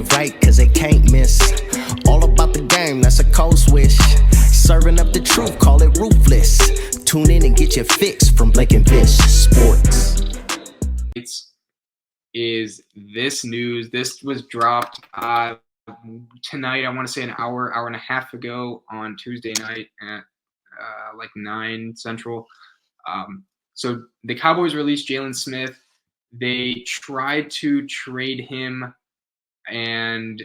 play right, cause they can't miss. All about the game, that's a cold switch. Serving up the truth, call it ruthless. Tune in and get your fix from Blake and Vish Sports. Is this news? This was dropped tonight, I want to say an hour and a half ago on Tuesday night at like 9 Central. So the Cowboys released Jaylon Smith. They tried to trade him, and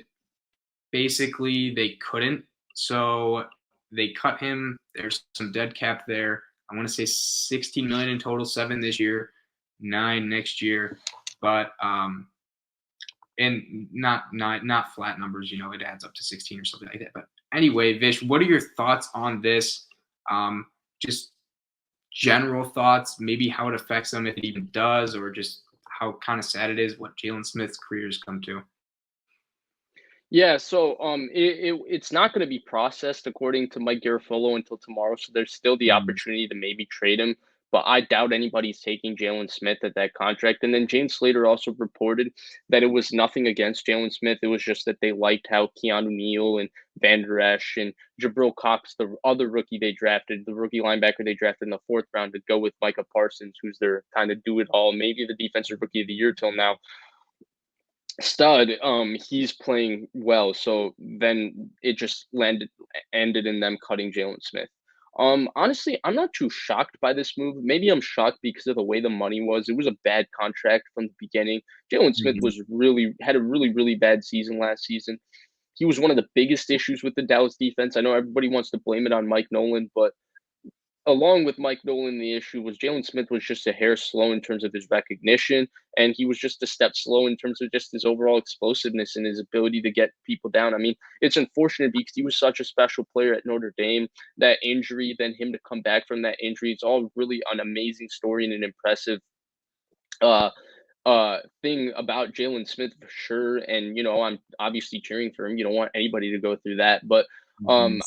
basically they couldn't. So they cut him. There's some dead cap there. I want to say $16 million in total, 7 this year, 9 next year. But and not flat numbers, it adds up to 16 or something like that. But anyway, Vish, what are your thoughts on this? Just general thoughts, maybe how it affects them, if it even does, or just how kind of sad it is what Jaylon Smith's career has come to. Yeah, so it's not going to be processed according to Mike Garafolo until tomorrow. So there's still the opportunity to maybe trade him, but I doubt anybody's taking Jaylon Smith at that contract. And then James Slater also reported that it was nothing against Jaylon Smith. It was just that they liked how Keanu Neal and Van Der Esch and Jabril Cox, the other rookie they drafted, the rookie linebacker they drafted in the 4th round, to go with Micah Parsons, who's their kind of do-it-all, maybe the defensive rookie of the year till now. Stud, he's playing well, so then it just ended in them cutting Jaylon Smith. Honestly, I'm not too shocked by this move. Maybe I'm shocked because of the way the money was. It was a bad contract from the beginning. Jaylon Smith had a really bad season last season. He was one of the biggest issues with the Dallas defense. I know everybody wants to blame it on Mike Nolan, but along with Mike Nolan, the issue was Jaylon Smith was just a hair slow in terms of his recognition, and he was just a step slow in terms of just his overall explosiveness and his ability to get people down. I mean, it's unfortunate because he was such a special player at Notre Dame. That injury, then him to come back from that injury, it's all really an amazing story and an impressive thing about Jaylon Smith for sure. And, I'm obviously cheering for him. You don't want anybody to go through that, but I'm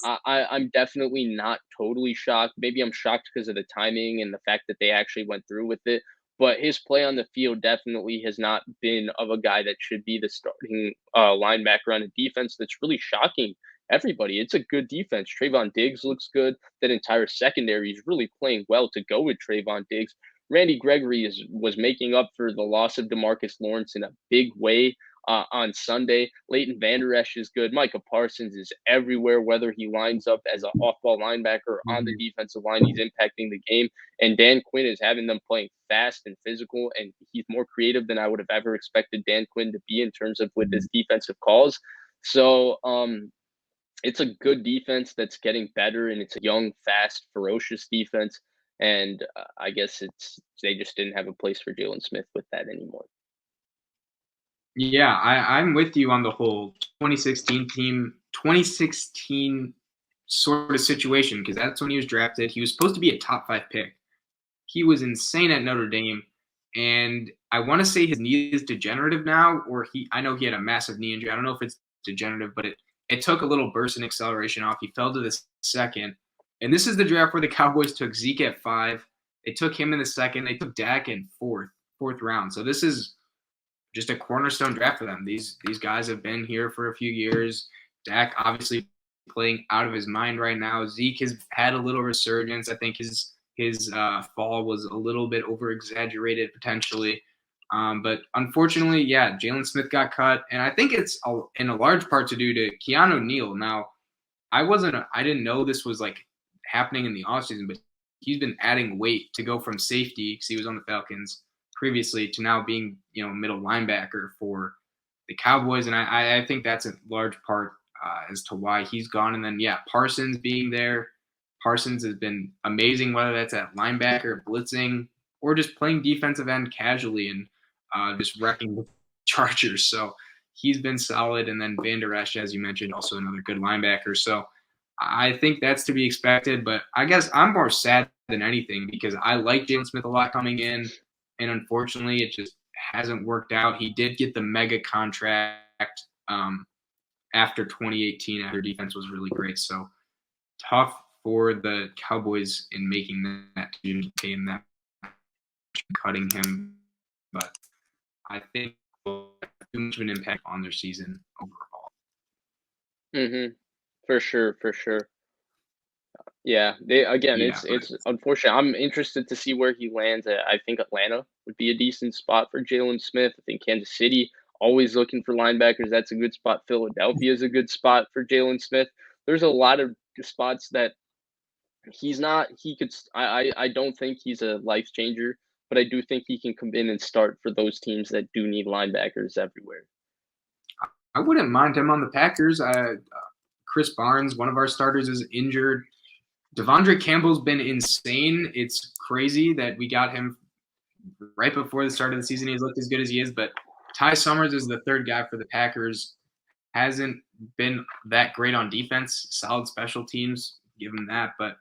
definitely not totally shocked. Maybe I'm shocked because of the timing and the fact that they actually went through with it. But his play on the field definitely has not been of a guy that should be the starting linebacker on a defense that's really shocking everybody. It's a good defense. Trayvon Diggs looks good. That entire secondary is really playing well to go with Trayvon Diggs. Randy Gregory was making up for the loss of DeMarcus Lawrence in a big way on Sunday. Leighton Vander Esch is good. Micah Parsons is everywhere, whether he lines up as an off-ball linebacker or on the defensive line. He's impacting the game. And Dan Quinn is having them playing fast and physical, and he's more creative than I would have ever expected Dan Quinn to be in terms of with his defensive calls. So it's a good defense that's getting better, and it's a young, fast, ferocious defense. And I guess they just didn't have a place for Jaylon Smith with that anymore. Yeah, I'm with you on the whole 2016 sort of situation, because that's when he was drafted. He was supposed to be a top 5 pick. He was insane at Notre Dame, and I want to say his knee is degenerative now, or I know he had a massive knee injury. I don't know if it's degenerative, but it took a little burst in acceleration off. He fell to the 2nd. And this is the draft where the Cowboys took Zeke at 5. They took him in the 2nd. They took Dak in fourth round. So this is just a cornerstone draft for them. These guys have been here for a few years. Dak obviously playing out of his mind right now. Zeke has had a little resurgence. I think his fall was a little bit over-exaggerated potentially. But unfortunately, yeah, Jaylon Smith got cut. And I think it's in a large part to do to Keanu Neal. Now, I didn't know this was like happening in the offseason, but he's been adding weight to go from safety, because he was on the Falcons previously, to now being middle linebacker for the Cowboys. And I think that's a large part as to why he's gone. And then Parsons being there. Parsons has been amazing, whether that's at linebacker, blitzing, or just playing defensive end casually and just wrecking the Chargers. So he's been solid. And then Van Der Esch, as you mentioned, also another good linebacker. So I think that's to be expected, but I guess I'm more sad than anything because I like Jaylon Smith a lot coming in, and unfortunately it just hasn't worked out. He did get the mega contract after 2018, after defense was really great. So tough for the Cowboys in making that decision to pay him that, cutting him. But I think much of an impact on their season overall. For sure. Yeah, it's unfortunate. I'm interested to see where he lands. I think Atlanta would be a decent spot for Jaylon Smith. I think Kansas City, always looking for linebackers. That's a good spot. Philadelphia is a good spot for Jaylon Smith. There's a lot of spots that he's not. He could. I don't think he's a life changer, but I do think he can come in and start for those teams that do need linebackers everywhere. I wouldn't mind him on the Packers. Chris Barnes, one of our starters, is injured. Devondre Campbell's been insane. It's crazy that we got him right before the start of the season. He's looked as good as he is, but Ty Summers is the third guy for the Packers. Hasn't been that great on defense. Solid special teams, give him that. But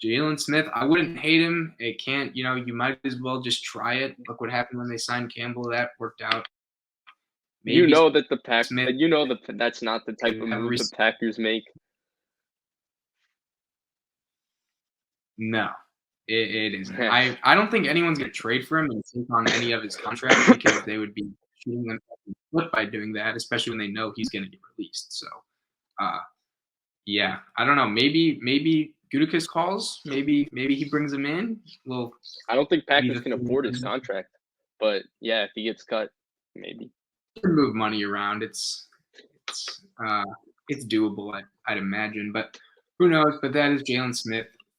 Jaylon Smith, I wouldn't hate him. It can't, you might as well just try it. Look what happened when they signed Campbell. That worked out. Maybe that's not the type of move the Packers make. No, it isn't. I don't think anyone's going to trade for him and take on any of his contracts because they would be shooting them in the foot by doing that, especially when they know he's going to get released. So, yeah, I don't know. Maybe Gutekunst calls. Maybe he brings him in. Well, I don't think Packers can afford his contract, but yeah, if he gets cut, maybe move money around. It's doable, I'd imagine, but who knows? But that is Jaylon Smith.